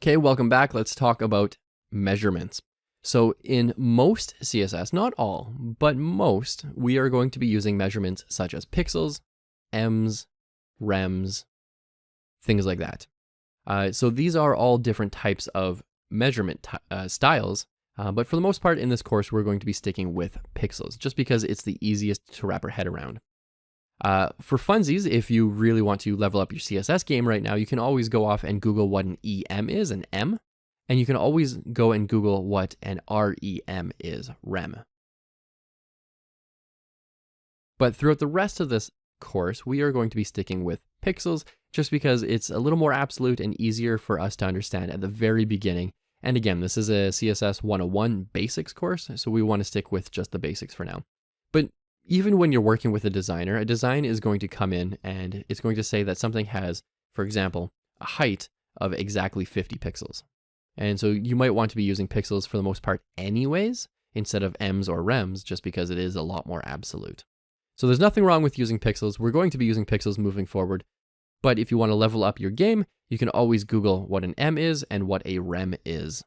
Okay, welcome back. Let's talk about measurements. So in most CSS, not all, but most, we are going to be using measurements such as pixels, ems, rems, things like that. So these are all different types of measurement styles, but for the most part in this course, we're going to be sticking with pixels, just because it's the easiest to wrap our head around. For funsies, if you really want to level up your CSS game right now, you can always go off and Google what an EM is, an M, and you can always go and Google what an REM is, rem. But throughout the rest of this course, we are going to be sticking with pixels, just because it's a little more absolute and easier for us to understand at the very beginning. And again, this is a CSS 101 basics course, so we want to stick with just the basics for now. But even when you're working with a designer, a design is going to come in and it's going to say that something has, for example, a height of exactly 50 pixels. And so you might want to be using pixels for the most part anyways, instead of ems or rems, just because it is a lot more absolute. So there's nothing wrong with using pixels. We're going to be using pixels moving forward. But if you want to level up your game, you can always Google what an M is and what a rem is.